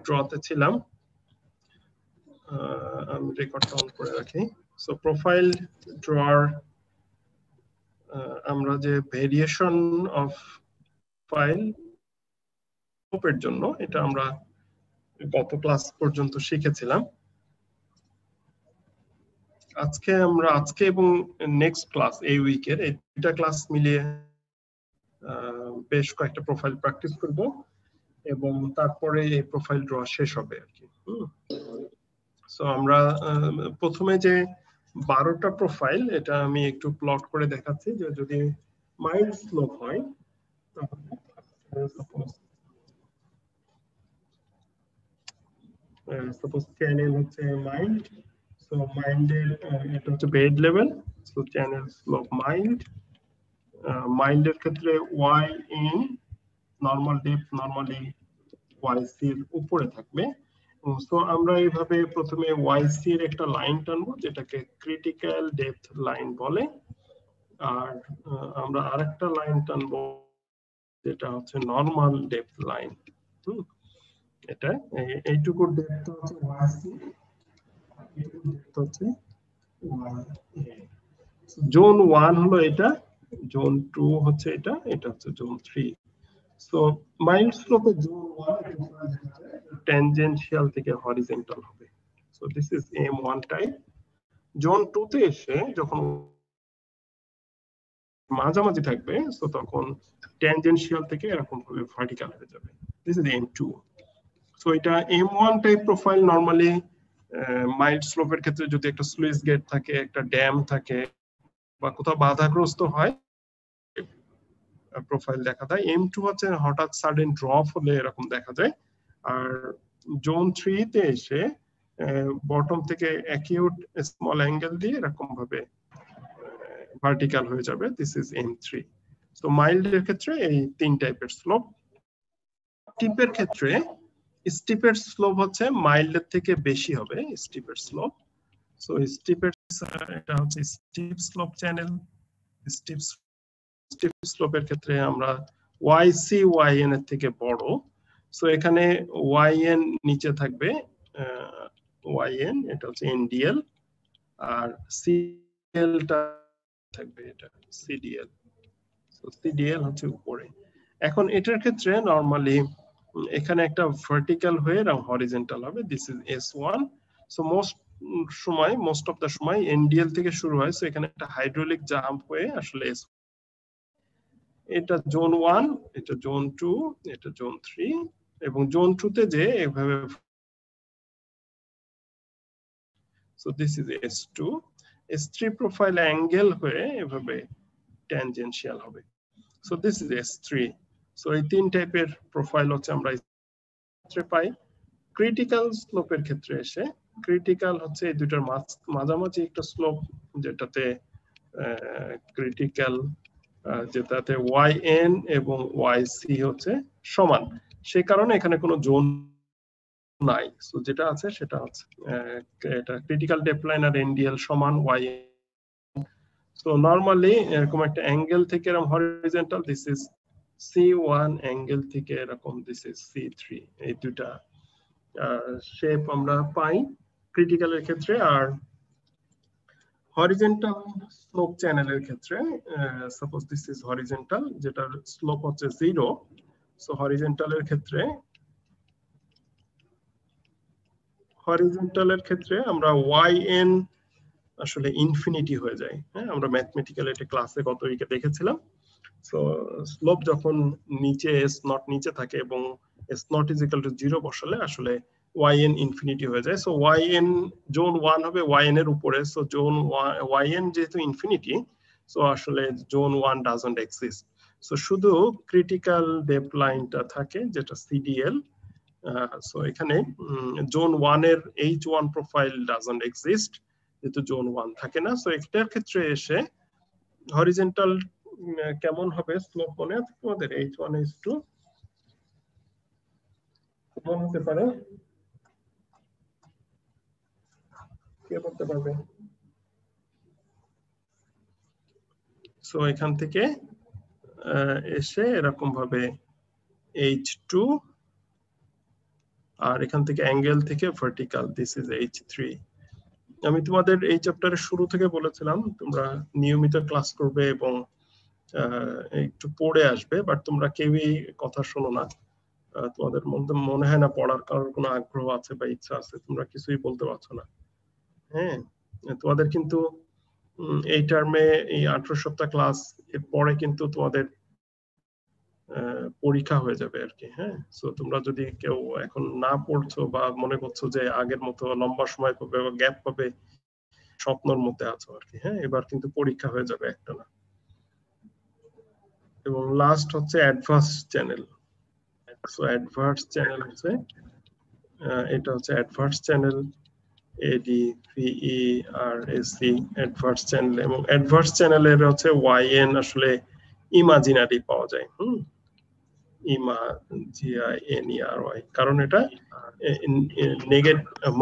ড্রতে ছিলাম, আমি রেকর্ডটা অন করে রাখি। সো প্রোফাইল ড্রয়ার আমরা যে ভেরিয়েশন অফ ফাইল এর জন্য এটা আমরা গত ক্লাস পর্যন্ত শিখেছিলাম। আজকে এবং নেক্সট ক্লাস এই উইকের এই দুইটা ক্লাস মিলিয়ে বেশ কয়েকটা প্রোফাইল প্র্যাকটিস করব এবং তারপরে এই প্রোফাইল ড্র শেষ হবে আর কি। সো আমরা প্রথমে যে 12টা প্রোফাইল এটা আমি একটু প্লট করে দেখাচ্ছি যে যদি মাইল্ড স্লোপ হয় সাপোজ চ্যানেল হচ্ছে মাইল্ড, সো মাইল্ডের এটা হচ্ছে bed level, so channel slope mild. মাইল্ডের ক্ষেত্রে Y in normal depth normally YC এর উপরে থাকবে। সো আমরা এইভাবে প্রথমে ওয়াইসি এর একটা লাইন টানবো যেটাকে ক্রিটিক্যাল ডেপথ লাইন বলে, আর আমরা আরেকটা লাইন টানবো যেটা হচ্ছে নরমাল ডেপথ লাইন। এটা এইটুকু ডেপথ হচ্ছে ওয়াইসি, এইটুকু ডেপথ হচ্ছে ওয়াইএ। জোন 1 হলো এটা, জোন 2 হচ্ছে এটা, এটা হচ্ছে জোন 3। সো মাইল্ড স্লোপে জোন 1 ট্যানজেনশিয়াল থেকে হরিজন্টাল হবে। So this is M1 type. Zone 2 তে এসে যখন মাঝামাঝি থাকবে সো তখন ট্যানজেনশিয়াল থেকে এরকম ভাবে ভার্টিক্যাল হয়ে যাবে। This is M2। সো এটা M1 type profile normally mild স্লোপের ক্ষেত্রে যদি একটা স্লুইস গেট থাকে, একটা ড্যাম থাকে বা কোথাও বাধাগ্রস্ত হয় প্রোফাইল দেখা যায়। M2 হচ্ছে হঠাৎ সাডেন ড্রপ হলে এরকম দেখা যায়। আর জোন 3 তে এসে বটম থেকে অ্যাকিউট স্মল অ্যাঙ্গেল দিয়ে এরকম ভাবে ভার্টিক্যাল হয়ে যাবে। This is M3। So mild এর ক্ষেত্রে এই 3 টাইপের স্লোপ। স্টিপের ক্ষেত্রে স্টিপের স্লোপ হচ্ছে মাইল্ড এর থেকে বেশি হবে স্টিপের স্লোপ। সো স্টিপের এটা হচ্ছে স্টিপ স্লোপ চ্যানেল। স্টিপ স্লোপের ক্ষেত্রে আমরা ওয়াইসি ওয়াইএন এর থেকে বড়। সো এখানে ওয়াইএন নিচে থাকবে, ওয়াইএন এটা হচ্ছে এনডিএল, আর সিডিএলটা থাকবে এটা সিডিএল। সো সিডিএল হচ্ছে উপরে। এখন এটার ক্ষেত্রে নরমালি এখানে একটা ভার্টিক্যাল হয়ে এবং হরিজন্টাল হবে। This is S1। So most of the সময় এনডিএল থেকে শুরু হয়। সো এখানে একটা হাইড্রোলিক জাম্প হয়ে আসলে এটা জোন 1, এটা জোন 2, এটা জোন 3 এবং জোন 2 তে যে এভাবে। So this is S2। S3 profile angle হয়ে এভাবে ট্যানজেনশিয়াল হবে। So this is S3। So এই 3 টাইপের প্রোফাইল হচ্ছে আমরা ক্ষেত্রে পাই। ক্রিটিক্যাল স্লোপের ক্ষেত্রে এসে ক্রিটিক্যাল হচ্ছে এই দুটোর মাঝামাঝি একটা স্লোপ যেটাতে ক্রিটিক্যাল যেটাতে ওয়াইএন এবং ওয়াইসি হচ্ছে সমান, সে কারণে এখানে কোনো জোন নাই। সো যেটা আছে সেটা হচ্ছে এটা ক্রিটিক্যাল ডেপথ লাইন আর এনডিএল সমান ওয়াইএন। সো নরমালি এরকম একটা অ্যাঙ্গেল থেকে এরকম horizontal, this is C1, angle থেকে এরকম দিস ইজ C3। এই দুটা শেপ আমরা পাই ক্রিটিক্যালের ক্ষেত্রে। আর হরিজন্টাল স্লোপ চ্যানেলের ক্ষেত্রে সাপোজ দিস ইজ হরিজন্টাল যেটার স্লোপ হচ্ছে 0। সো হরিজন্টালের ক্ষেত্রে আমরা ওয়াইএন আসলে ইনফিনিটি হয়ে যায়। হ্যাঁ, আমরা ম্যাথমেটিক্যাল একটা ক্লাসে গত উইকে দেখেছিলাম। সো স্লোপ যখন নিচে এস নট নিচে থাকে এবং S not is equal to 0 বসালে আসলে ওয়াইএন ইনফিনিটি হয়ে যায়। সো ওয়াইএন জোন 1 হবে ওয়াইএন এর উপরে। সো জোন ওয়াইএন যেহেতু ইনফিনিটি, সো আসলে জোন 1 ডাজন্ট এক্সিস্ট। সো শুধু ক্রিটিক্যাল ডেপথ লাইনটা থাকে যেটা সিডিএল। সো এখানে জোন 1 এর H1 প্রোফাইল ডাজন্ট এক্সিস্ট যেহেতু জোন 1 থাকে না। সো এটার ক্ষেত্রে এসে হরিজন্টাল কেমন হবে স্লোপ মনে আছে তোমাদের? H1 H2 কেমন হতে পারে, কে বলতে পারবে? সো এখান থেকে এসে এরকম ভাবে H2 আর এখান থেকে অ্যাঙ্গেল থেকে ভার্টিক্যাল, দিস ইজ H3। আমি তোমাদের এই চ্যাপ্টারের শুরু থেকে বলেছিলাম তোমরা নিয়মিত ক্লাস করবে এবং একটু পড়ে আসবে, বাট তোমরা কেউই কথা শোনো না। তোমাদের মধ্যে মনে হয় না পড়ার কারোর কোনো আগ্রহ আছে বা ইচ্ছা আছে, তোমরা কিছুই বলতে পারছো না। হ্যাঁ, তোমাদের কিন্তু এই টার্মে এই 18 সপ্তাহ ক্লাস এর পরে কিন্তু তোমাদের পরীক্ষা হয়ে যাবে আর কি। হ্যাঁ, সো তোমরা যদি কেউ এখন না পড়ছো বা মনে করছো যে আগের মতো লম্বা সময় পাবে বা গ্যাপ পাবে, স্বপ্নের মধ্যে আছো আর কি। হ্যাঁ, এবার কিন্তু পরীক্ষা হয়ে যাবে একটা না। এবং লাস্ট হচ্ছে advance channel. So advance channel হচ্ছে এটা হচ্ছে advance channel, ADVERSC advance channel. এবং অ্যাডভান্স চ্যানেলের হচ্ছে YN আসলে ইমাজিনারি পাওয়া যায়। GINERY, কারণ এটা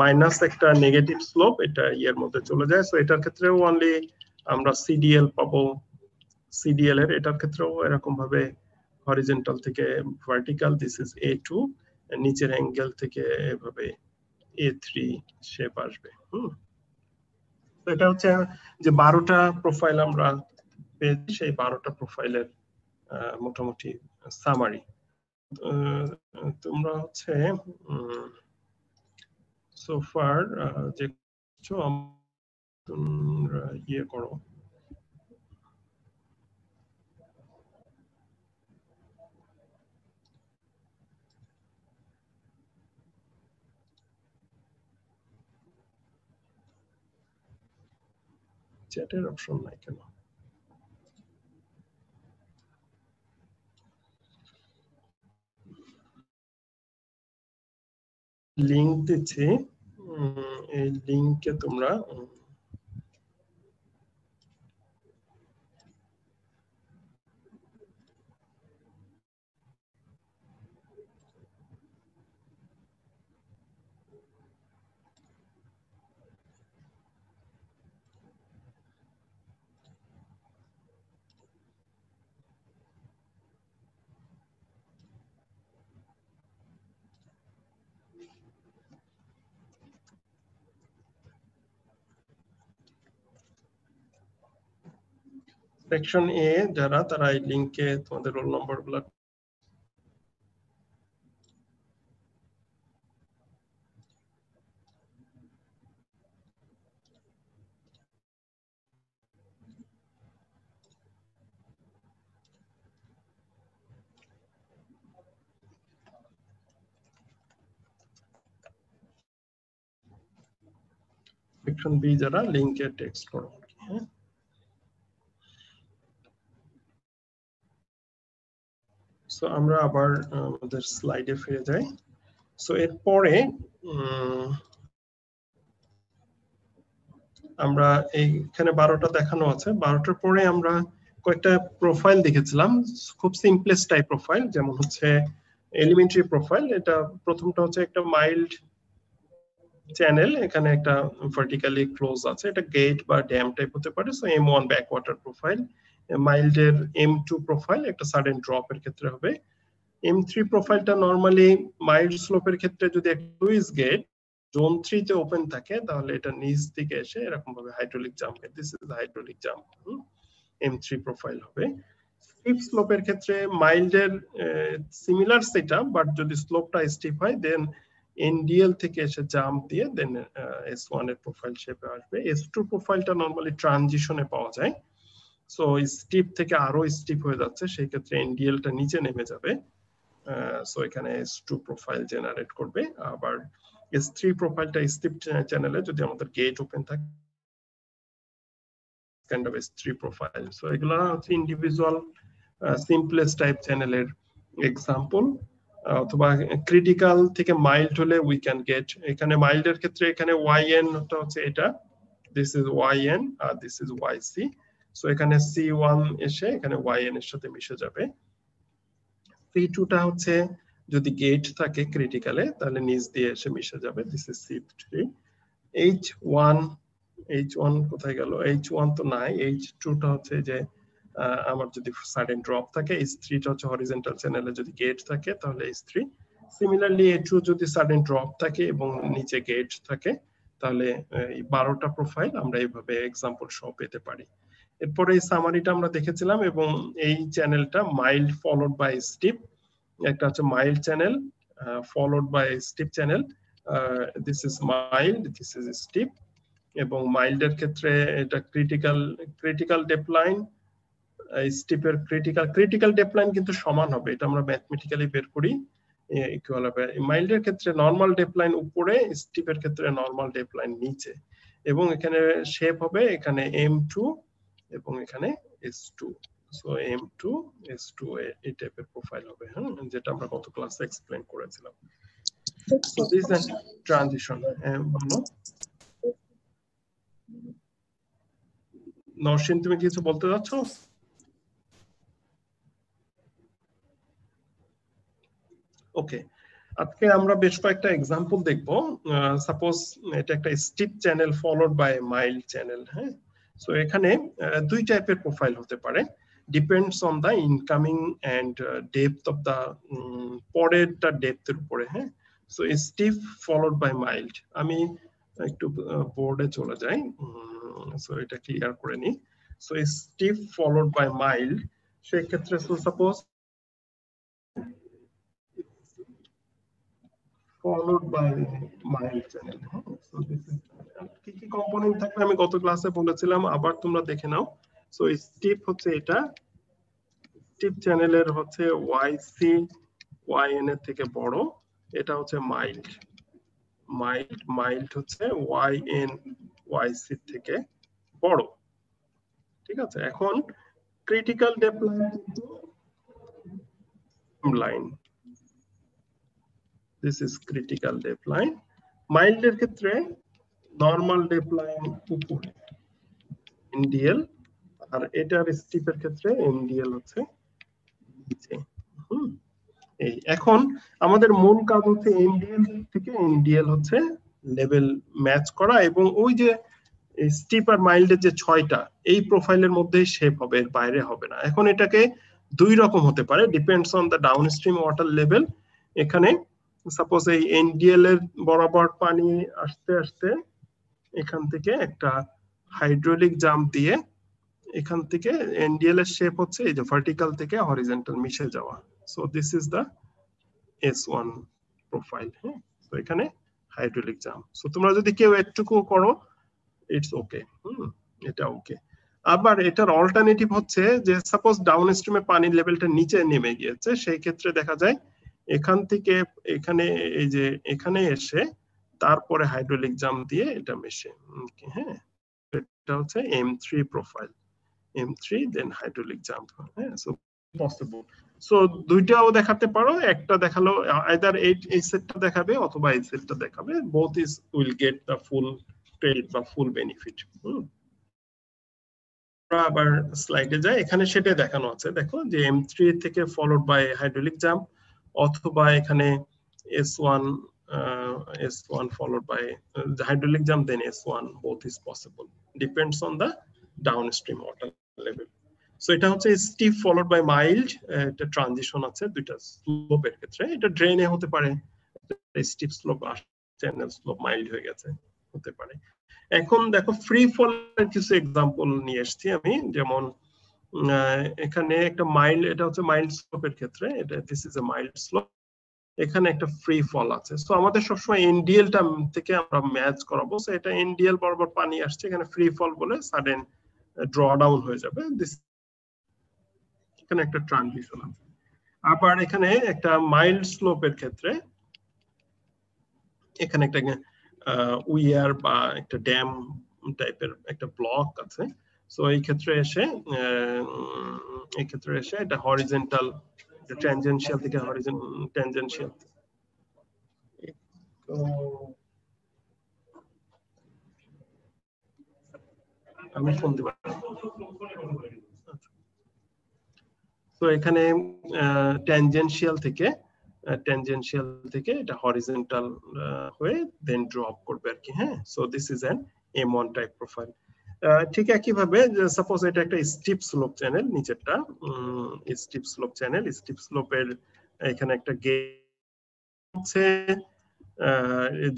মাইনাস একটা নেগেটিভ স্লোপ, এটা ইয়ের মধ্যে চলে যায়। সো এটার ক্ষেত্রেও অনলি আমরা CDL পাবো। CDL এর এটার ক্ষেত্রেও এরকম ভাবে হরিজন্টাল থেকে ভার্টিক্যাল, দিস ইজ A2, নিচের অ্যাঙ্গেল থেকে এভাবে A3 শেপ আসবে। তো এটা হচ্ছে যে 12টা প্রোফাইল আমরা পেয়েছি, সেই 12টা প্রোফাইলের মোটামুটি সামারি। তোমরা হচ্ছে সোফার যে তোমরা ইয়ে করো, চ্যাটের অপশন নাই কেন? লিংক দিচ্ছি, এই লিংকে তোমরা সেকশন এ যারা, তারা এই লিংকে তোমাদের রোল নম্বর গুলো সেকশন বি যারা লিংকে টেক্সট করো। হ্যাঁ, সো আমরা আবার আমাদের স্লাইডে ফিরে যাই। সো এরপরে আমরা এইখানে 12টা দেখানো আছে, 12টার পরে আমরা কয়েকটা প্রোফাইল দেখেছিলাম, খুব সিম্পলেস্ট টাইপ প্রোফাইল, যেমন হচ্ছে এলিমেন্টারি প্রোফাইল। এটা প্রথমটা হচ্ছে একটা মাইল্ড চ্যানেল, এখানে একটা ভার্টিক্যালি ক্লোজ আছে, এটা গেট বা ড্যাম টাইপ হতে পারে। So M1 backwater profile. মাইল্ডের M2 প্রোফাইল একটা সাডেন ড্রপের ক্ষেত্রে হবে। M3 প্রোফাইলটা নরমালি মাইল্ড স্লোপের ক্ষেত্রে যদি একটা লুইস গেট জোন 3 তে ওপেন থাকে, তাহলে এটা নিচ দিকে এসে এরকম ভাবে hydraulic jump, this is hydraulic jump, M3 profile হবে। স্টিপ স্লোপের ক্ষেত্রে মাইল্ডের সিমিলার সেটআপ, বাট যদি স্লোপটা স্টিপ হয় দেন NDL থেকে এসে জাম্প দিয়ে দেন S1 এর প্রোফাইল শেপে আসবে। S2 প্রোফাইলটা নরমালি ট্রানজিশনে পাওয়া যায়। সো স্টিপ থেকে আরো স্টিপ হয়ে যাচ্ছে, সেই ক্ষেত্রে NDL টা নিচে নেমে যাবে। সো এখানে S2 প্রোফাইল জেনারেট করবে। আবার S3 প্রোফাইলটা স্টিপ চ্যানেলে যদি আমাদের গেট ওপেন থাকে, kind of S3 profile. So এগুলা হচ্ছে ইন্ডিভিজুয়াল সিম্পলেস্ট টাইপ চ্যানেলের এক্সাম্পল। অথবা ক্রিটিক্যাল থেকে মাইল্ড হলে উই ক্যান গেট, এখানে মাইল্ডের ক্ষেত্রে এখানে YN টা হচ্ছে এটা, দিস ইজ YN আর দিস ইজ YC। সো এখানে C1 এসে এখানে YN এর সাথে মিশে যাবে। C2 টা হচ্ছে যদি গেট থাকে ক্রিটিক্যালে, তাহলে নিচ দিয়ে এসে মিশে যাবে, দিস ইজ C3। H1 কোথায় গেল? H1 তো নাই। H2 টা হচ্ছে যে আমার যদি সাডেন ড্রপ থাকে, H3 টা হচ্ছে হরিজন্টাল চ্যানেলে যদি গেট থাকে তাহলে H3। সিমিলারলি এটু যদি সাডেন ড্রপ থাকে এবং নিচে গেট থাকে তাহলে এই 12টা প্রোফাইল আমরা এইভাবে এক্সাম্পল সহ পেতে পারি। এরপরে এই সামারিটা আমরা দেখেছিলাম এবং এই চ্যানেলটা মাইল্ড ফলোড বাই স্টিপ, একটা হচ্ছে mild channel followed by steep channel, this is mild, this is steep, এবং মাইল্ডের ক্ষেত্রে এটা ক্রিটিক্যাল ডেপথ লাইন, স্টিপের ক্রিটিক্যাল ডেপথ লাইন কিন্তু সমান হবে, এটা আমরা ম্যাথমেটিক্যালি বের করি, ইকুয়াল হবে। মাইল্ডের ক্ষেত্রে নরমাল ডেপথ লাইন উপরে, স্টিপের ক্ষেত্রে নরমাল ডেপথ লাইন নিচে, এবং এখানে শেপ হবে এখানে M2 এবং এখানে S2, সো M2 S2 এই টাইপের প্রোফাইল হবে, হ্যাঁ, যেটা আমরা গত ক্লাসে এক্সপ্লেইন করেছিলাম। So this is transition. বলো নরসিন, তুমি কিছু বলতে যাচ্ছ? ওকে, আজকে আমরা বেশ কয়েকটা এক্সাম্পল দেখব। সাপোজ এটা একটা steep channel followed by mild channel, হ্যাঁ। সো এখানে দুই টাইপের প্রোফাইল হতে পারে, depends on the incoming and depth of the, পরেরটা ডেপথের উপরে, হ্যাঁ। So steep followed by mild, আমি একটু বোর্ডে চলে যাই, সো এটা ক্লিয়ার করে নিই। So steep followed by mild, সেক্ষেত্রে suppose followed by mild channel, so this is কি কি কম্পোনেন্ট থাকবে আমি গত ক্লাসে বলেছিলাম, আবার তোমরা দেখে নাও। সো স্টিপ হচ্ছে এটা, স্টিপ চ্যানেলের হচ্ছে YC YN এর থেকে বড়, এটা হচ্ছে মাইল্ড, মাইল্ড হচ্ছে YN YC থেকে বড়, ঠিক আছে। এখন critical depth line, this is critical depth line, mild এর ক্ষেত্রে নরমাল ডেপথ লাইন উপরে NDL, আর এটার স্টিপের ক্ষেত্রে NDL হচ্ছে নিচে। এই এখন আমাদের মূল কাজ হচ্ছে NDL থেকে NDL হচ্ছে লেভেল ম্যাচ করা, এবং ওই যে স্টিপ আর মাইল্ডের যে 6টা এই প্রোফাইলের মধ্যেই শেপ হবে, এর বাইরে হবে না। এখন এটাকে দুই রকম হতে পারে, depends on the downstream water level. এখানে সাপোজ এই NDL এর বরাবর পানি আসতে আসতে এখান থেকে একটা হাইড্রোলিক জাম্প দিয়ে এখান থেকে NDL এর শেপ হচ্ছে এই যে ভার্টিক্যাল থেকে হরিজন্টাল মিশে যাওয়া, so this is the S1 profile, হ্যাঁ। তো এখানে হাইড্রোলিক জাম্প, সো তোমরা যদি কেউ একটুকু করো ইটস ওকে, এটা ওকে। আবার এটার অল্টারনেটিভ হচ্ছে যে সাপোজ ডাউনস্ট্রিমে পানির লেভেলটা নিচে নেমে গিয়েছে, সেই ক্ষেত্রে দেখা যায় এখান থেকে এখানে এই যে এখানে এসে তারপরে হাইড্রোলিক জাম্প দিয়ে এটা মেশে, হ্যাঁ। এটা হচ্ছে M3 প্রোফাইল, M3 দেন হাইড্রোলিক জাম্প, হ্যাঁ। সো পসিবল, সো দুইটাও দেখাতে পারো, একটা দেখালো আইদার এই সেটটা দেখাবে অথবা এই সেটটা দেখাবে, both is will get the full credit বা ফুল বেনিফিট। আবার স্লাইডে যাই, এখানে সেটা দেখানো আছে, দেখো যে M3 থেকে ফলোড বাই হাইড্রোলিক জাম্প, অথবা এখানে S1 followed by hydraulic jump, then S1, both is possible, depends on the downstream water level. So এটা হচ্ছে স্টিপ ফলোড বাই মাইল্ড, এটা ট্রানজিশন আছে দুইটা স্লোপের ক্ষেত্রে, এটা ড্রেনে হতে পারে, steep slope channel slope mild হয়ে গেছে হতে পারে। এখন দেখো ফ্রি ফলের কিছু এক্সাম্পল নিয়ে এসেছি আমি, যেমন এখানে একটা মাইল্ড, এটা হচ্ছে মাইল্ড স্লোপের ক্ষেত্রে, এটা this is a mild slope, এখানে একটা ফ্রি ফল আছে। সো আমাদের সবসময় NDL টা থেকে আমরা ম্যাচ করাবো, সো এটা NDL বরাবর পানি আসছে, এখানে ফ্রি ফল বলে সাডেন ড্র ডাউন হয়ে যাবে, এখানে একটা ট্রানজিশন আছে। আবার এখানে একটা মাইল্ড স্লোপের ক্ষেত্রে এখানে একটা উইয়ার বা একটা ড্যাম টাইপের একটা ব্লক আছে, সো এই ক্ষেত্রে এসে এটা হরিজন্টাল ট্যানজেনশিয়াল থেকে ট্যানজেনশিয়াল, আমি শুনতে পারি। তো এখানে ট্যানজেনশিয়াল থেকে এটা হরিজন্টাল হয়ে দেন ড্রপ করবে আর কি, হ্যাঁ। So this is an M1 type profile. ঠিক একই ভাবে সাপোজ এটা একটা স্টিপ স্লোপ চ্যানেল, নিচেরটা স্টিপ স্লোপ চ্যানেল, স্টিপ স্লোপের এখানে একটা গেট হচ্ছে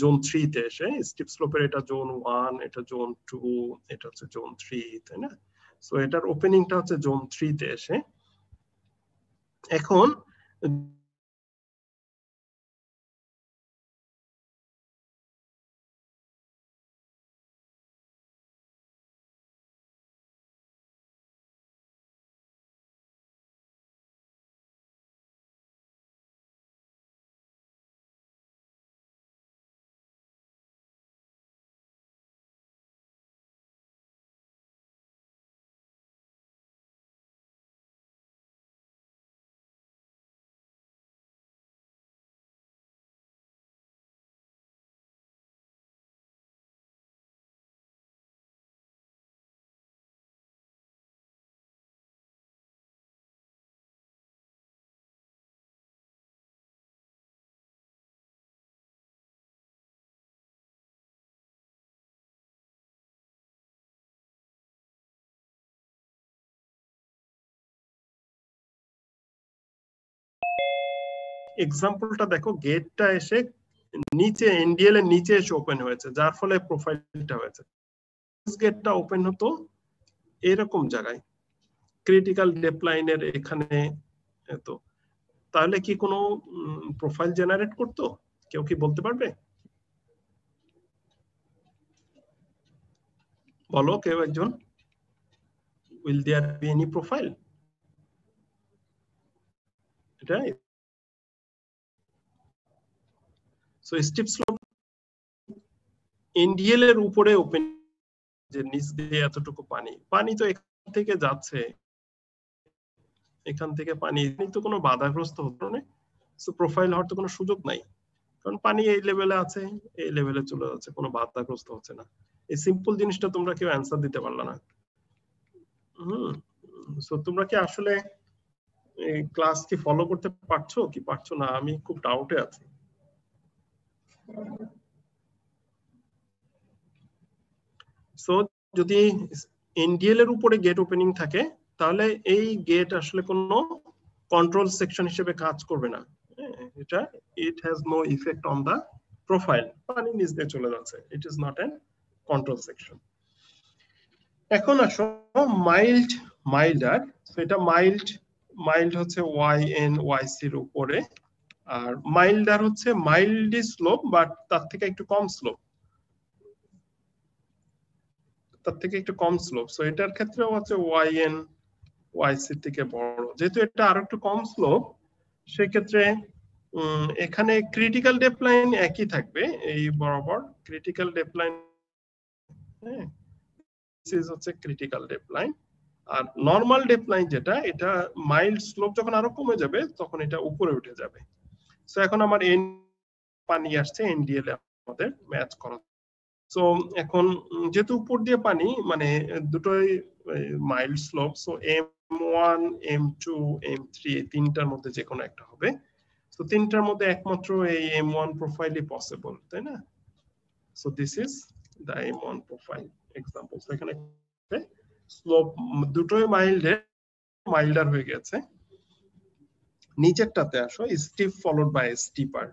জোন 3 তে এসে স্টিপ স্লোপের এটা জোন 1, এটা জোন 2, এটা হচ্ছে জোন 3, তাই না? সো এটার ওপেনিংটা হচ্ছে জোন 3 তে এসে। এখন এক্সাম্পলটা দেখো, গেটটা এসে নিচে এনডিএল এর নিচে এসে ওপেন হয়েছে, যার ফলে প্রোফাইলটা হয়েছে। গেটটা ওপেন হতো এরকম জায়গায়, ক্রিটিক্যাল ডেপ লাইনের এখানে। তো তাহলে কি কোনো প্রোফাইল জেনারেট করতো? কেউ কি বলতে পারবে? বলো কেউ একজন। Will there be any profile? এটাই। সো স্টিপ স্লোপ এনডিএল এর উপরে ওপেন, যে নিচ দিয়ে এতটুকু পানি, পানি তো এখান থেকে যাচ্ছে, এখান থেকে পানি তো কোনো বাধাগ্রস্ত হতো না। সো প্রোফাইল হওয়ার তো কোনো সুযোগ নাই, কারণ পানি এই লেভেলে আছে, এই লেভেলে চলে যাচ্ছে, কোনো বাধাগ্রস্ত হচ্ছে না। এই সিম্পল জিনিসটা তোমরা কেউ অ্যান্সার দিতে পারলা না। সো তোমরা কি আসলে ক্লাস কি ফলো করতে পারছো কি পারছো না? আমি খুব ডাউটে আছি। সো যদি এনডিএল এর উপরে গেট ওপেনিং থাকে, তাহলে এই গেট আসলে কোনো কন্ট্রোল সেকশন হিসেবে কাজ করবে না। এটা it has no effect on the profile, পানি নিচ দিয়ে চলে যাচ্ছে, it is not an control section. এখন আসো মাইল্ড, মাইল্ডার। এটা মাইল্ড, মাইল্ড হচ্ছে ওয়াইএন ওয়াইসি এর উপরে, আর মাইল্ডার হচ্ছে মাইল্ডলি স্লোপ, বাট তার থেকে একটু কম স্লোপ, তার থেকে একটু কম স্লোপ। সো এটার ক্ষেত্রেও হচ্ছে ওয়াইএন ওয়াইসি থেকে বড়, যেহেতু এটা আরো একটু কম স্লোপ, সেক্ষেত্রে এখানে ক্রিটিক্যাল ডেপ লাইন একই থাকবে, এই বরাবর ক্রিটিক্যাল ডেপ লাইন, হ্যাঁ, হচ্ছে ক্রিটিক্যাল ডেপ লাইন। আর নরমাল ডেপ লাইন যেটা, এটা মাইল্ড স্লোপ যখন আরো কমে যাবে তখন এটা উপরে উঠে যাবে। সো এখন আমার এন পানি আসছে, এনডিএল আমাদের ম্যাচ করা। সো এখন যেহেতু উপর দিয়ে পানি, মানে দুটোই mild slope, so M1 M2 M3 এই তিনটার মধ্যে যে কোনো একটা হবে। তো তিনটার মধ্যে একমাত্র এই M1 প্রোফাইলই পসিবল, তাই না? So this is the M1 profile example. So এখানে স্লোপ দুটোই মাইল্ডার হয়ে গেছে। নিচেরটাতে আসো, steep followed by steeper,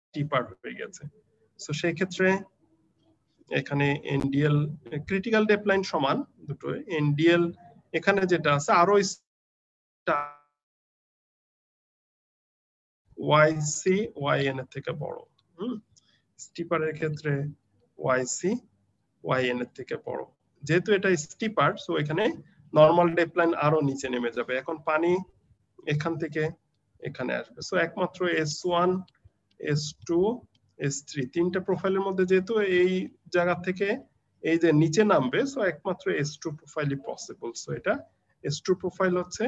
steeper হয়ে গেছে। সো সেই ক্ষেত্রে এখানে এনডিএল ক্রিটিক্যাল ডেপ লাইন সমান দুটো, এনডিএল এখানে যেটা আছে আরো ওয়াইসি ওয়াইএন এর থেকে বড়। স্টিপারের ক্ষেত্রে ওয়াইসি ওয়াইএন এর থেকে বড়, যেহেতু এটা স্টিপার, সো এখানে নরমাল ডেপ লাইন আরো নিচে নেমে যাবে। এখন পানি এখান থেকে এখানে আসবে। সো একমাত্র S1 S2 S3 তিনটা প্রোফাইলের মধ্যে যেহেতু এই জায়গা থেকে এই যে নিচে নামবে, সো একমাত্র S2 প্রোফাইলই পসিবল। সো এটা S2 প্রোফাইল হচ্ছে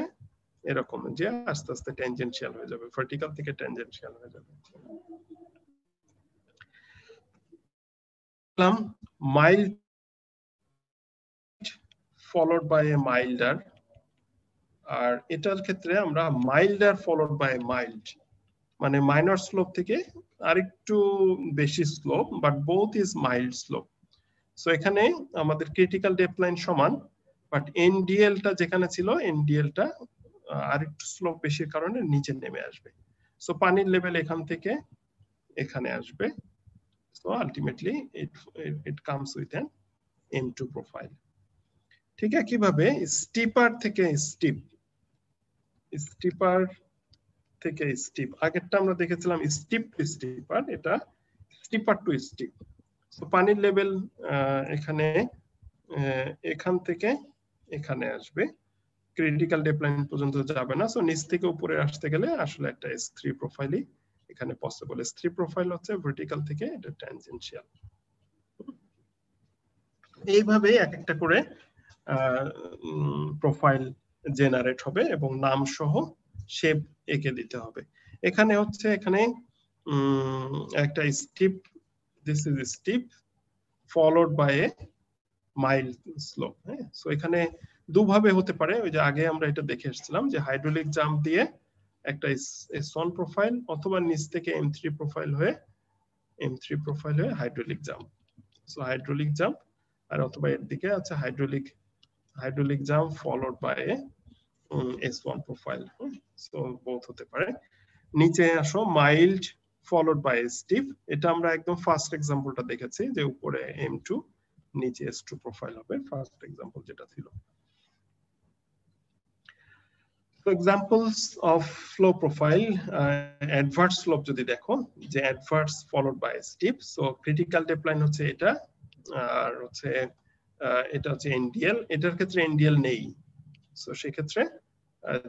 এরকম, যে আস্তে আস্তে ট্যানজেনশিয়াল হয়ে যাবে, ভার্টিক্যাল থেকে ট্যানজেনশিয়াল হয়ে যাবে। মাইল্ড ফলোড বাই এ মাইল্ডার, আর এটার ক্ষেত্রে আমরা মাইল্ডার ফলোড বাই মাইল্ড, মানে মাইনর স্লোপ থেকে আরেকটু বেশি slope, but both is mild slope. So এখানে আমাদের ক্রিটিক্যাল ডেপ লাইন সমান, বাট এনডিএলটা যেখানে ছিল, এনডিএলটা আরেকটু স্লোপ বেশির কারণে নিচে নেমে আসবে। সো পানির লেভেল এখান থেকে এখানে আসবে। So ultimately it comes with an M2 profile. ঠিক একইভাবে স্টিপার থেকে স্টিপার থেকে স্টিপ, আগেরটা আমরা দেখেছিলাম স্টিপ টু স্টিপার, এটা স্টিপার টু স্টিপ। তো পানির লেভেল এখানে এখান থেকে এখানে আসবে, ক্রিটিক্যাল ডেপ লাইন পর্যন্ত যাবে না। সো নিচ থেকে উপরে আসতে গেলে আসলে একটা S3 প্রোফাইলই এখানে পসিবল। S3 প্রোফাইল হচ্ছে ভার্টিক্যাল থেকে এটা ট্যানজেনশিয়াল। এইভাবে এক একটা করে প্রোফাইল জেনারেট হবে এবং নাম সহ শেপ এঁকে দিতে হবে। এখানে হচ্ছে এখানে একটা steep, this is steep followed by a mild slope. হ্যাঁ, সো এখানে দুভাবে হতে পারে। ওই যে আগে আমরা এটা দেখে এসেছিলাম যে হাইড্রোলিক জাম্প দিয়ে একটা S1 প্রোফাইল, অথবা নিচ থেকে M3 প্রোফাইল হয়ে hydraulic jump. So hydraulic jump, আর অথবা এর দিকে আছে hydraulic jump followed by S1 profile. So both হতে পারে। নিচে আসো মাইল্ড ফলোড বাই স্টিপ, এটা আমরা একদম ফার্স্ট এক্সাম্পলটা দেখেছি যে উপরে M2 নিচে S2 প্রোফাইল হবে, ফার্স্ট এক্সাম্পল যেটা ছিল। So examples of flow profile, adverse slope যদি দেখো যে adverse followed by steep, so critical depth line হচ্ছে এটা, আর হচ্ছে এটা হচ্ছে NDL, এটার ক্ষেত্রে NDL নেই। সো সেক্ষেত্রে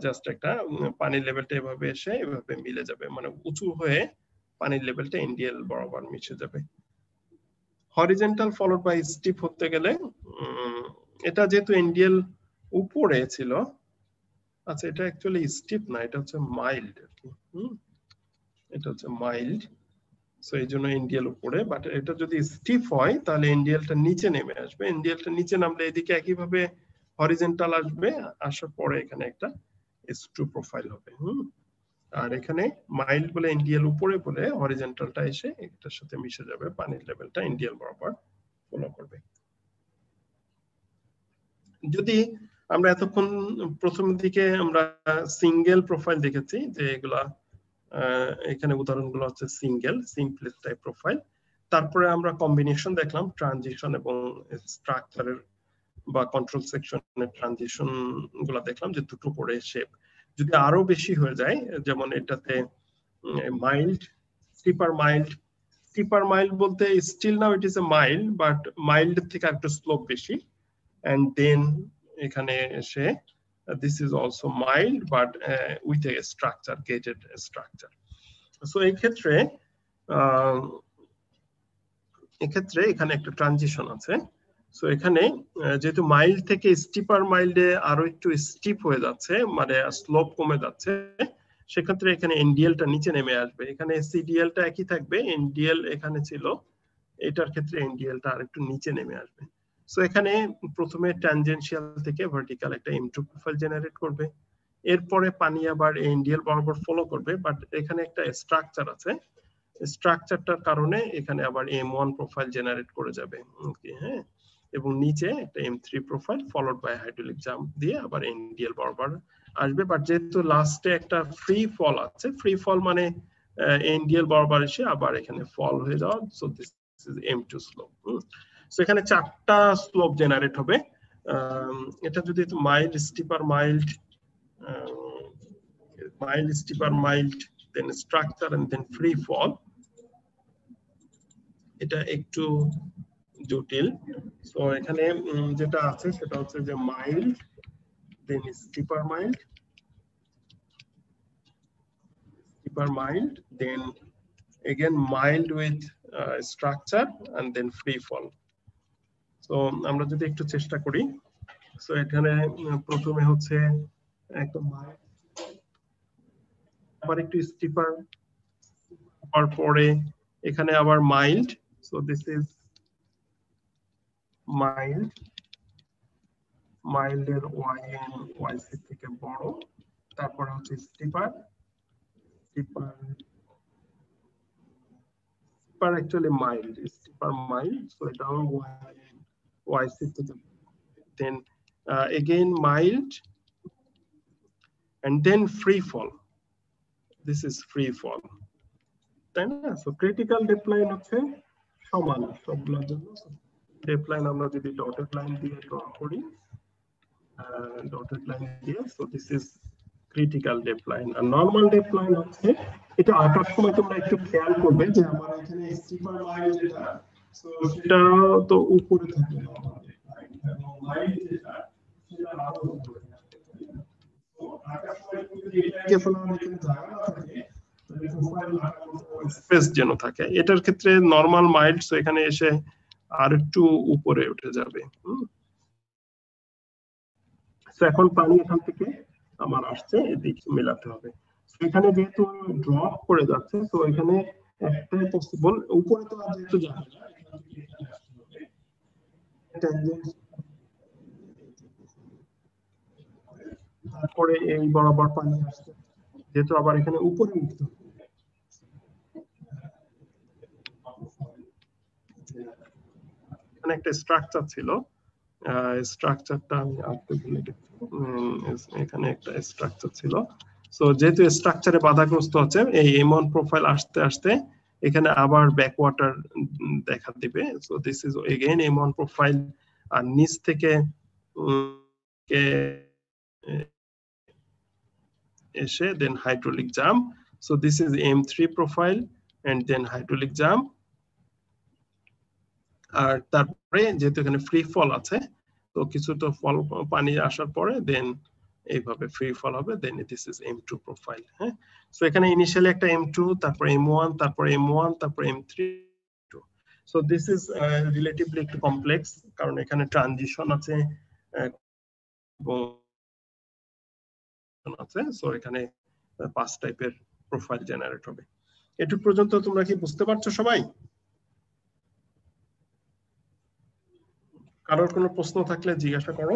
জাস্ট একটা পানির লেভেলটা এভাবে এসে এভাবে মিলে যাবে, মানে উঁচু হয়ে পানির লেভেলটা NDL বরাবর মিশে যাবে। হরিজন্টাল ফলোড বাই স্টিপ হতে গেলে এটা যেহেতু NDL উপরে ছিল, আচ্ছা এটা অ্যাকচুয়ালি স্টিপ না, এটা হচ্ছে মাইল্ড আর কি। এটা হচ্ছে মাইল্ড, সো এই জন্য NDL উপরে, বাট এটা যদি স্টিপ হয় তাহলে NDLটা নিচে নেমে আসবে। NDLটা নিচে নামলে এদিকে একইভাবে হরিজন্টাল আসবে, আসার পরে এখানে একটা S2 প্রোফাইল হবে। আর এখানে মাইল্ড বলে NDL উপরে বলে হরিজন্টালটা এসে এটার সাথে মিশে যাবে, পানির লেভেলটা NDL বরাবর ফলো করবে। যদি আমরা এতক্ষণ প্রথম দিকে আমরা সিঙ্গেল প্রোফাইল দেখেছি, যে এগুলা এখানে উদাহরণগুলো হচ্ছে সিঙ্গেল সিম্পলেস্ট টাইপ প্রোফাইল। তারপরে আমরা কম্বিনেশন দেখলাম, ট্রানজিশন এবং স্ট্রাকচারের বা কন্ট্রোল সেকশনের ট্রানজিশন গুলা দেখলাম যে দুটো করে শেপ। যদি আরো বেশি হয়ে যায়, যেমন এটাতে মাইল্ড, স্টিপার মাইল্ড বলতে still now it is a mild, but mild থেকে একটু স্লোপ বেশি, and then এখানে এসে this is also mild but with a structure, gated structure. So এক্ষেত্রে এখানে একটা ট্রানজিশন আছে। সো এখানে যেহেতু মাইল্ড থেকে স্টিপার মাইল্ডে আরো একটু স্টিপ হয়ে যাচ্ছে, মানে স্লোপ কমে যাচ্ছে, সেক্ষেত্রে এখানে NDLটা নিচে নেমে আসবে। এখানে CDLটা একই থাকবে, NDL এখানে ছিল, এটার ক্ষেত্রে NDLটা আরেকটু নিচে নেমে আসবে। সো এখানে প্রথমে ট্যানজেনশিয়াল থেকে ভার্টিক্যাল একটা M2 প্রোফাইল জেনারেট করবে, এরপরে পানি আবার NDL বরাবর ফলো করবে, বাট এখানে একটা স্ট্রাকচার আছে, স্ট্রাকচারটার কারণে এখানে আবার M1 প্রোফাইল জেনারেট করে যাবে। হ্যাঁ, এবং নিচে একটা M3 profile followed by hydraulic jump দিয়ে আবার NDL বরাবর আসবে। বাট যেহেতু লাস্টে একটা ফ্রি ফল আছে, ফ্রি ফল মানে NDL বরাবর এসে আবার এখানে ফল হয়ে যাওয়া, so this is M2 slope. So এখানে চারটা স্লোপ জেনারেট হবে। এটা যদি mild, steeper mild, steeper mild, then structure and then free fall, এটা একটু জটিল। সো এখানে যেটা আছে সেটা হচ্ছে যে mild, then steeper mild, then again mild with structure and then free fall. So আমরা যদি একটু চেষ্টা করি, সো এখানে প্রথমে হচ্ছে একটা মাইল্ড, আবার একটু স্টিপার, তারপরে এখানে আবার mild, so this is mild, মাইল্ডের YC থেকে বড়, তারপর হচ্ছে steeper actually mild, steeper mild, so এটা হলো YC থেকে, then again mild, and then free fall. This is free fall, তাই না? সো ক্রিটিক্যাল ডেপ্লাইন হচ্ছে সমান সবগুলোর জন্য। ডেপ্লাইন আমরা যদি ডটেড লাইন দিয়ে ড্র করি, ডটেড লাইন দিয়ে, so this is critical depth line. আর নরমাল ডেপ্লাইন হচ্ছে, এটা আঁকার সময় তোমরা একটু খেয়াল করবে যে আমার এখানে স্টিপার লাইন যেটা, সো সেটা তো উপরে থাকে নরমাল ডেপ্লাইন, এবং লাইন যেটা সেটা আরো উপরে থাকে। তো আঁকার সময় যদি এটাকে ফলানো এখানে জায়গা না থাকে, তাহলে প্রোফাইল আঁকার মতো স্পেস যেন থাকে। এটার ক্ষেত্রে নরমাল মাইল্ড, সো এখানে এসে আর একটু উপরে উঠে যাবে। এখন পানি এখান থেকে আমার আসছে, এদিক মেলাতে হবে। এখানে যেহেতু ড্রপ করে যাচ্ছে, তো এখানে একটাই পসিবল, উপরে তো আর যেহেতু যাবে না, এখান থেকে এখানে আসতে হবে। তারপরে এই বরাবর পানি আসছে, যেহেতু আবার এখানে উপরে উঠতে হবে। এখানে একটা স্ট্রাকচার ছিল, স্ট্রাকচারটা আমি আঁকতে ভুলে গেছি। এখানে একটা স্ট্রাকচার ছিল, সো যেহেতু স্ট্রাকচারে বাধাগ্রস্ত হচ্ছে, এই এমন প্রোফাইল আসতে আসতে এখানে আবার ব্যাকওয়াটার দেখা দিবে। সো দিস ইজ এগেইন এমন প্রোফাইল, আর নিচ থেকে এসে then hydraulic jump. So this is M3 profile and then hydraulic jump. আর তারপরে যেহেতু এখানে ফ্রি ফল আছে, তো কিছু তো ফল পানি আসার পরে দেন এইভাবে ফ্রি ফল হবে, দেন দিস ইজ M2 প্রোফাইল। হ্যাঁ, সো এখানে ইনিশিয়ালি একটা M2, তারপর M1, তারপর M1, তারপর M3। So this is relatively একটু কমপ্লেক্স, কারণ এখানে ট্রানজিশন আছে আছে, সো এখানে 5 টাইপের প্রোফাইল জেনারেট হবে। এটুক পর্যন্ত তোমরা কি বুঝতে পারছো সবাই? কারোর কোনো প্রশ্ন থাকলে জিজ্ঞাসা করো।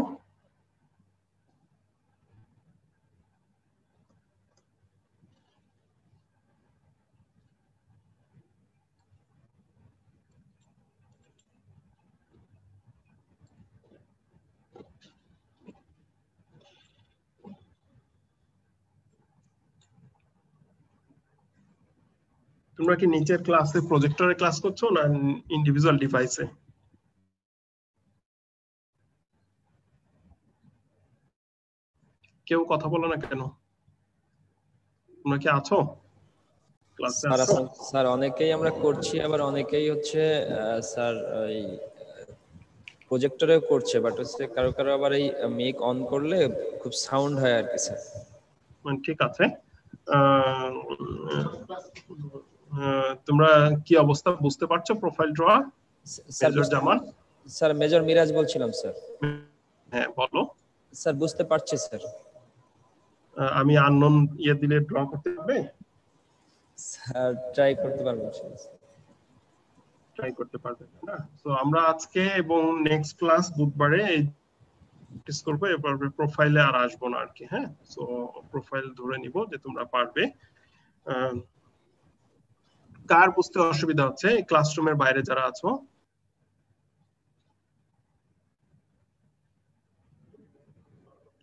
তোমরা কি নিচের ক্লাসে প্রজেক্টরে ক্লাস করছো না ইন্ডিভিজুয়াল ডিভাইসে? কেউ কথা বলো না কেন? তোমরা কি আছো ক্লাসে? আছো স্যার? অনেকেই আমরা করছি, আবার অনেকেই হচ্ছে স্যার এই প্রজেক্টরেও করছে, বাট হচ্ছে কারো কারো আবার এই মেক অন করলে খুব সাউন্ড হয় আর কি স্যার। ঠিক আছে। তোমরা কি অবস্থা বুঝতে পারছো প্রোফাইল ড্র? মেজর জামান? স্যার মেজর মিরাজ বলছিলাম স্যার। হ্যাঁ বলো স্যার। বুঝতে পারছি স্যার। আমি আননোন ইয়ে দিলে ড্র করতে পারবে? স্যার ট্রাই করতে পারবো, ট্রাই করতে পারবে না? সো আমরা আজকে এবং নেক্সট ক্লাস বুধবারে এই প্র্যাকটিস করব, এরপর প্রোফাইলে আর আসবো না আর কি। হ্যাঁ, সো প্রোফাইল ধরে নিব যে তোমরা পারবে। কার বুঝতে অসুবিধা হচ্ছে ক্লাসরুমের বাইরে যারা আছো?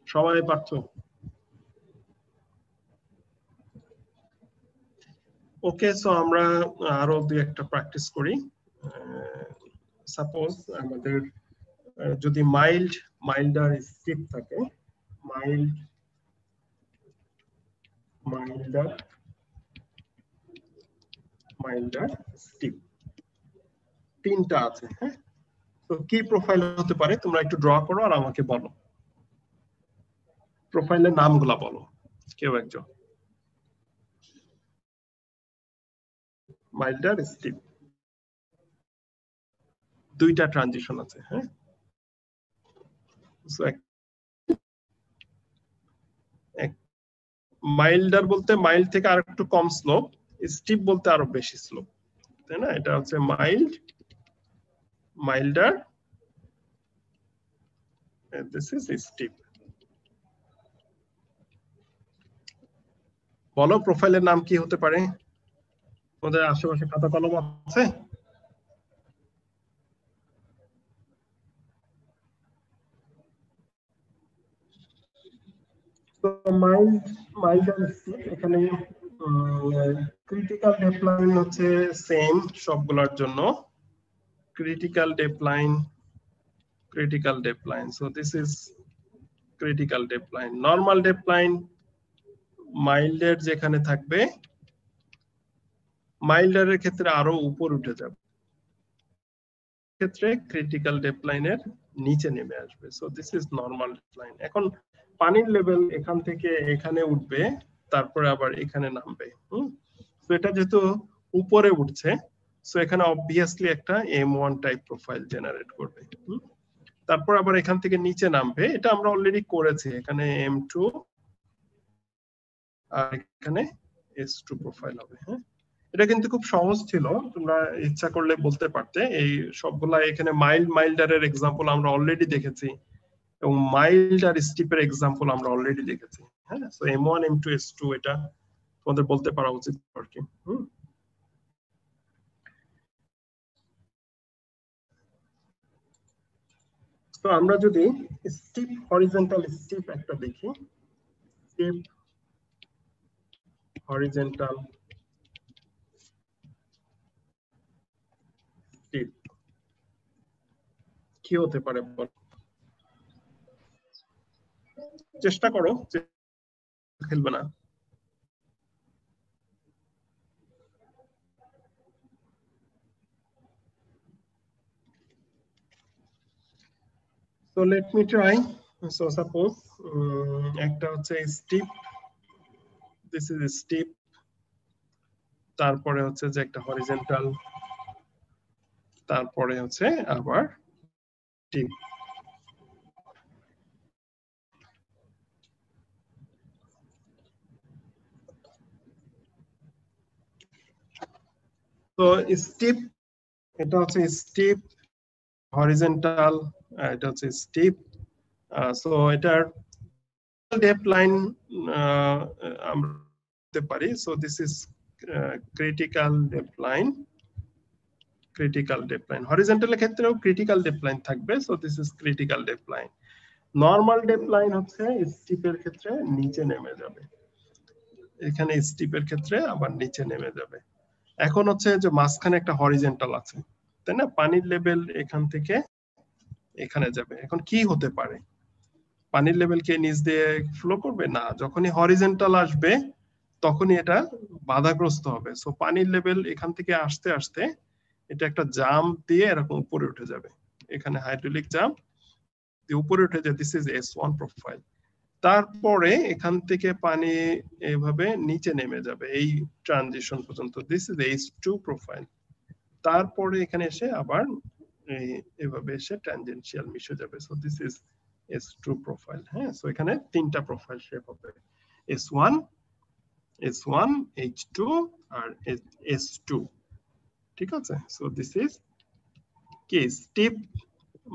সবাই পারছো? ওকে, সো আমরা আরো দুই একটা প্র্যাকটিস করি। সাপোজ আমাদের যদি মাইল্ডার স্টিপ থাকে, মাইল্ডার স্টিপ তিনটা আছে। হ্যাঁ, তো কি প্রোফাইল হতে পারে তোমরা একটু ড্র করো আর আমাকে বলো। প্রোফাইলের নামগুলা বলো কেউ একজন। মাইল্ডার স্টিপ, দুইটা ট্রানজিশন আছে। হ্যাঁ, মাইল্ডার বলতে মাইল্ড থেকে আর একটু কম স্লোপ, স্টিপ বলতে আরো বেশি স্লোপ, তাই না? এটা হচ্ছে মাইল্ডার, দিস ইজ স্টিপ। বলো প্রোফাইলের নাম কি হতে পারে? তোমাদের আশেপাশে খাতা কলম আছে? তো মাইল্ড আর স্টিপ এখানে ক্রিটিক্যাল ডেপথ লাইন হচ্ছে সেম সবগুলোর জন্য critical depth line. So this is critical depth line. Normal depth line mild এর যেখানে থাকবে মাইল্ডার এর ক্ষেত্রে আরো উপর উঠে যাবে, ক্ষেত্রে ক্রিটিক্যাল ডেপথ লাইনের নিচে নেমে আসবে। So this is normal depth line. এখন পানির লেভেল এখান থেকে এখানে উঠবে, তারপরে আবার এখানে নামবে। তো এটা যেহেতু উপরে উঠছে, সো এখানে অবভিয়াসলি একটা M1 টাইপ প্রোফাইল জেনারেট করবে। তারপর আবার এখান থেকে নিচে নামবে, এটা আমরা অলরেডি করেছি, এখানে M2 আর এখানে S2 প্রোফাইল হবে। হ্যাঁ, এটা কিন্তু খুব সহজ ছিল, তোমরা ইচ্ছা করলে বলতে পারতে। এই সবগুলা এখানে মাইল্ডারের এক্সাম্পল আমরা অলরেডি দেখেছি এবং মাইল্ড আর স্টিপের এক্সাম্পল আমরা অলরেডি দেখেছি। হ্যাঁ, সো M1 M2 S2 এটা তোমাদের বলতে পারা উচিত আর কি। তো আমরা যদি স্টিপ হরিজন্টাল স্টিপ একটা দেখি, স্টিপ হরিজন্টাল স্টিপ কি হতে পারে চেষ্টা করো, খেলবে না। So let me try. So suppose একটা হচ্ছে steep, this is a steep, তারপরে হচ্ছে যে একটা হরিজন্টাল, তারপরে হচ্ছে আবার স্টিপ। তো স্টিপ, এটা হচ্ছে স্টিপ হরিজন্টাল, এটা হচ্ছে স্টিপ। সো এটার ডেপথ লাইন আমরা বলতে পারি। So this is critical depth line, critical depth line. হরিজন্টালের ক্ষেত্রেও ক্রিটিক্যাল ডেপথ লাইন থাকবে। So this is critical depth line. Normal depth line হচ্ছে স্টিপের ক্ষেত্রে নিচে নেমে যাবে, এখানে স্টিপের ক্ষেত্রে আবার নিচে নেমে যাবে। এখন হচ্ছে যে মাঝখানে একটা হরিজন্টাল আছে, তাই না? পানির লেভেল এখান থেকে এখানে যাবে। এখন কি হতে পারে, পানির লেভেল কি নিচ দিয়ে ফ্লো করবে? না, যখনই হরিজন্টাল আসবে তখনই এটা বাধাগ্রস্ত হবে। সো পানির লেভেল এখান থেকে আসতে আসতে এটা একটা জাম্প দিয়ে এরকম উপরে উঠে যাবে, এখানে হাইড্রোলিক জাম্প দিয়ে উপরে উঠে যায়। This is S1 profile. তারপরে এখান থেকে পানি এভাবে নিচে নেমে যাবে এই ট্রানজিশন পর্যন্ত, দিস ইজ H2 প্রোফাইল। তারপরে এখানে এসে আবার এভাবে এসে ট্যানজেনশিয়াল মিশে যাবে। So this is S2 profile. হ্যাঁ, সো এখানে তিনটা প্রোফাইল শেপ হবে, S1, S1, H2 আর S2। ঠিক আছে? সো দিস ইজ কি স্টিপ,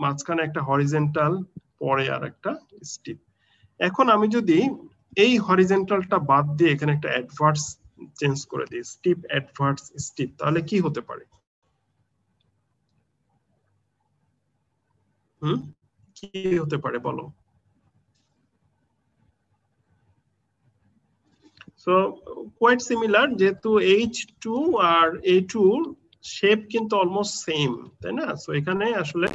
মাঝখানে একটা হরিজন্টাল, পরে আর একটা স্টিপ। এখন আমি যদি এই হরিজন্টালটা বাদ দিয়ে এখানে একটা অ্যাডভার্স চেঞ্জ করে দিই, স্টিপ অ্যাডভার্স স্টিপ, তাহলে কি হতে পারে? কি হতে পারে বলো? সো কোয়াইট সিমিলার, যেহেতু H2 আর A2 শেপ কিন্তু অলমোস্ট সেম, তাই না? সো এখানে আসলে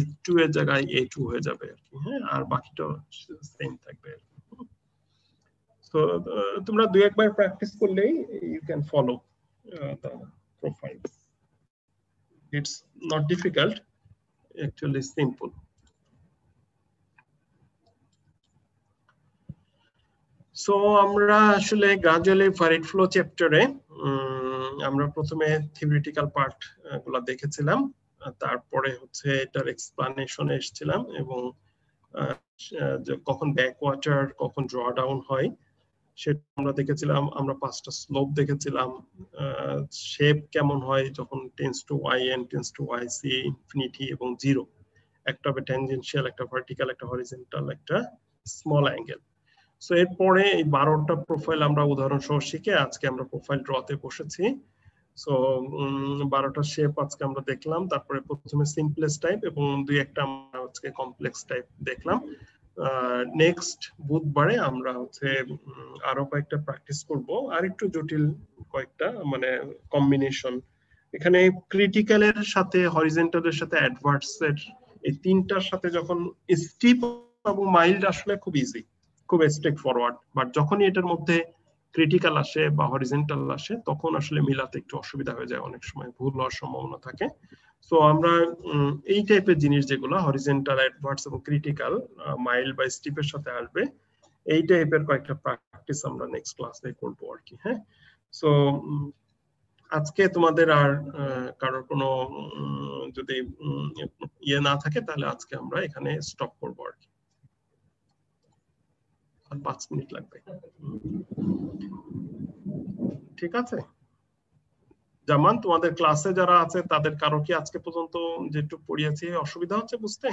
H2 এর জায়গায় A2 হয়ে যাবে আর কি। হ্যাঁ, আর বাকিটা সেম থাকবে। সো তোমরা দুই একবার প্র্যাকটিস করলেই you can follow the profile. It's not difficult, actually simple. So আমরা আসলে গ্রাজুয়ালি ফারিড ফ্লো চ্যাপ্টারে আমরা প্রথমে থিওরিটিক্যাল পার্ট গুলো দেখেছিলাম, তারপরে হচ্ছে এটার এক্সপ্লানেশনে এসেছিলাম এবং কখন ব্যাক ওয়াটার কখন ড্র ডাউন হয় সেটা আমরা দেখেছিলাম। আমরা 5টা স্লোপ দেখেছিলাম, শেপ কেমন হয় যখন tends to yn, tends to yc, infinity এবং জিরো। একটা হবে ট্যানজেনশিয়াল, একটা ভার্টিক্যাল, একটা হরিজন্টাল, একটা স্মল অ্যাঙ্গেল। সো এরপরে এই 12টা প্রোফাইল আমরা উদাহরণ সহ শিখে আজকে আমরা প্রোফাইল ড্রতে বসেছি। সো 12টা শেপ আজকে আমরা দেখলাম, তারপরে প্রথমে সিম্পলেস্ট টাইপ এবং দুই একটা আমরা আজকে কমপ্লেক্স টাইপ দেখলাম। নেক্সট বুধবারে আমরা হচ্ছে আরো কয়েকটা প্র্যাকটিস করব, আর একটু জটিল কয়েকটা মানে কম্বিনেশন। এখানে ক্রিটিক্যালের সাথে হরিজন্টালের সাথে অ্যাডভার্সের এই তিনটার সাথে যখন স্টিপ এবং মাইল্ড আসলে খুব ইজি, খুব স্ট্রেট ফরওয়ার্ড, বাট যখনই এটার মধ্যে ক্রিটিক্যাল আসে বা হরিজন্টাল আসে তখন আসলে মিলাতে একটু অসুবিধা হয়ে যায়, অনেক সময় ভুল হওয়ার সম্ভাবনা থাকে। সো আমরা এই টাইপের জিনিস যেগুলো হরিজন্টাল, অ্যাডভার্স এবং ক্রিটিক্যাল মাইল্ড বা স্টিপের সাথে আসবে, এই টাইপের কয়েকটা প্র্যাকটিস আমরা নেক্সট ক্লাসে করব আর কি। হ্যাঁ, সো আজকে তোমাদের আর কারোর কোনো যদি ইয়ে না থাকে তাহলে আজকে আমরা এখানে স্টপ করবো আর কি, 5 মিনিট লাগবে। ঠিক আছে জামান, তোমাদের ক্লাসে যারা আছে তাদের কারো কি আজকে পর্যন্ত যেটুকু পড়িয়েছি অসুবিধা হচ্ছে বুঝতে?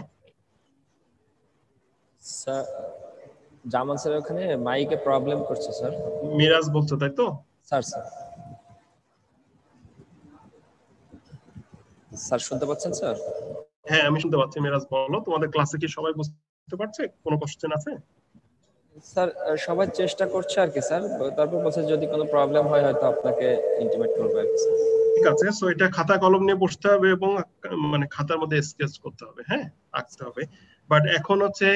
স্যার জামান স্যার ওখানে মাইকে প্রবলেম করছে স্যার। মিরাজ বলছো তাই তো? স্যার স্যার শুনতে পাচ্ছেন স্যার? হ্যাঁ আমি শুনতে পাচ্ছি। মিরাজ বলো, তোমাদের ক্লাসে কি সবাই বুঝতে পারছে? কোনো কোশ্চেন আছে? স্যার সবাই চেষ্টা করছে আর কি স্যার, তারপর বলছে যদি কোনো প্রবলেম হয় হয়তো আপনাকে ইন্টিমেট করবে আর কি স্যার। ঠিক আছে, সো এটা খাতা কলম নিয়ে বসতে হবে এবং মানে খাতার মধ্যে স্কেচ করতে হবে, হ্যাঁ আঁকতে হবে। বাট এখন হচ্ছে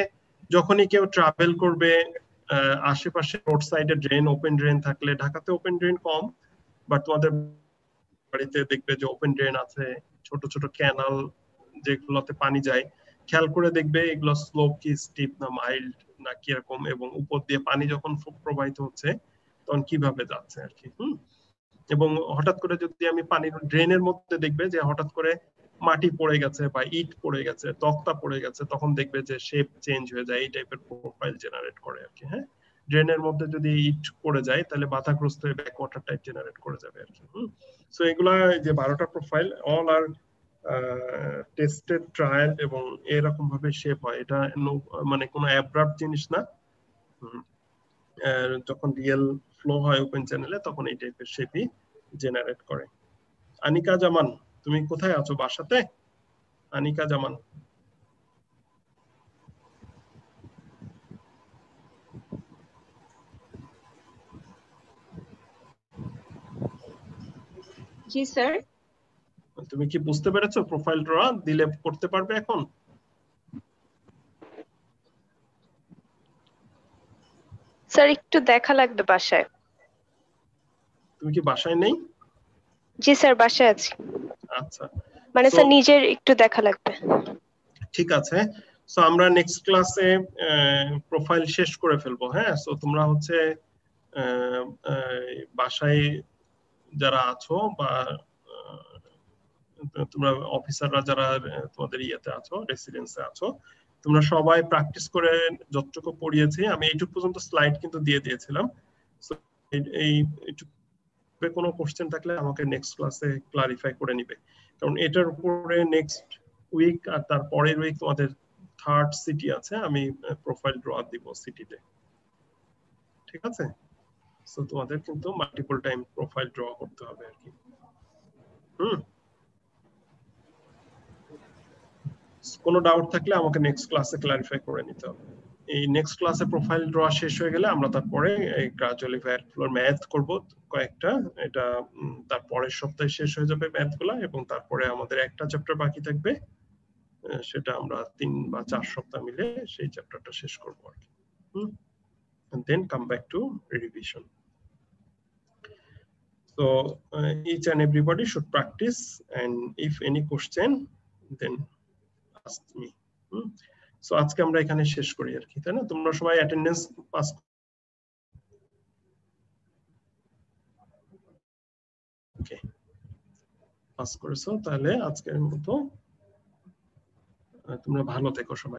যখনই কেউ ট্রাভেল করবে, আশেপাশে রোড সাইডে ড্রেন, ওপেন ড্রেন থাকলে, ঢাকাতে ওপেন ড্রেন কম, বাট তোমাদের বাড়িতে দেখবে যে ওপেন ড্রেন আছে, ছোট ছোট ক্যানাল যেগুলোতে পানি যায়, খেয়াল করে দেখবে এগুলো স্লোপ কি স্টিপ না মাইল্ড না কিরকম, এবং উপর দিয়ে পানি যখন প্রবাহিত হচ্ছে তখন কিভাবে যাচ্ছে আর কি। এবং হঠাৎ করে যদি আমি পানির ড্রেনের মধ্যে দেখবে যে হঠাৎ করে মাটি পড়ে গেছে বা ইট পড়ে গেছে, তক্তা পড়ে গেছে, তখন দেখবে যে শেপ চেঞ্জ হয়ে যায়, এই টাইপের প্রোফাইল জেনারেট করে আর কি। হ্যাঁ, ড্রেনের মধ্যে যদি ইট পড়ে যায় তাহলে বাধাগ্রস্ত হয়ে ব্যাক ওয়াটার টাইপ জেনারেট করে যাবে আর কি। সো এগুলা যে 12টা প্রোফাইল অল আর টেস্টেড ট্রায়াল এবং এরকম ভাবে শেপ হয়, এটা মানে কোনো অ্যাব্রাপ্ট জিনিস না। যখন রিয়েল ফ্লো হয় ওপেন চ্যানেলে তখন এই টাইপের শেপই জেনারেট করে। আনিকা জামান, তুমি কোথায় আছো? বাসাতে? আনিকা জামান, জি স্যার। তুমি কি বুঝতে পেরেছো? প্রোফাইল ড্র দিলে করতে পারবে এখন? স্যার একটু দেখা লাগবে বাসায়। তুমি কি বাসায় নেই? জি স্যার বাসায় আছি। আচ্ছা, মানে স্যার নিজের একটু দেখা লাগবে। ঠিক আছে। সো আমরা নেক্সট ক্লাসে প্রোফাইল শেষ করে ফেলবো। হ্যাঁ, সো তোমরা হচ্ছে বাসায় যারা আছো বা তোমরা অফিসাররা যারা তোমাদের ইয়েতে আছো, রেসিডেন্সে আছো, তোমরা সবাই প্র্যাকটিস করে যতটুকু পড়িয়েছি, আমি এইটুকু পর্যন্ত স্লাইড কিন্তু দিয়ে দিয়েছিলাম। এই কোনো কোশ্চেন থাকলে আমাকে নেক্সট ক্লাসে ক্লারিফাই করে নিবে, কারণ এটার উপরে নেক্সট উইক আর তার পরের উইক তোমাদের থার্ড সিটি আছে, আমি প্রোফাইল ড্র দিব সিটিতে। ঠিক আছে, সো তোমাদের কিন্তু মাল্টিপল টাইম প্রোফাইল ড্র করতে হবে আর কি। কোনো ডাউট থাকলে আমাকে নেক্সট ক্লাসে ক্লারিফাই করে নিতে হবে। এই নেক্সট ক্লাসে প্রোফাইল ড্র শেষ হয়ে গেলে আমরা তারপরে এই গ্রাজুয়ালি ভ্যারিয়েবল ম্যাথ করব কয়েকটা, এটা তারপরের সপ্তাহে শেষ হয়ে যাবে ম্যাথগুলো, এবং তারপরে আমাদের একটা চ্যাপ্টার বাকি থাকবে, সেটা আমরা 3 বা 4 সপ্তাহ মিলে সেই চ্যাপ্টারটা শেষ করব আর কি। and then come back to revision. So each and everybody should practice, and if any question then ask me. So আজকে আমরা এখানে শেষ করি আর কি, তাই না? তোমরা সবাই অ্যাটেন্ডেন্স পাস ওকে পাস করেছো, তাহলে আজকের মতো তোমরা ভালো থেকো সবাই।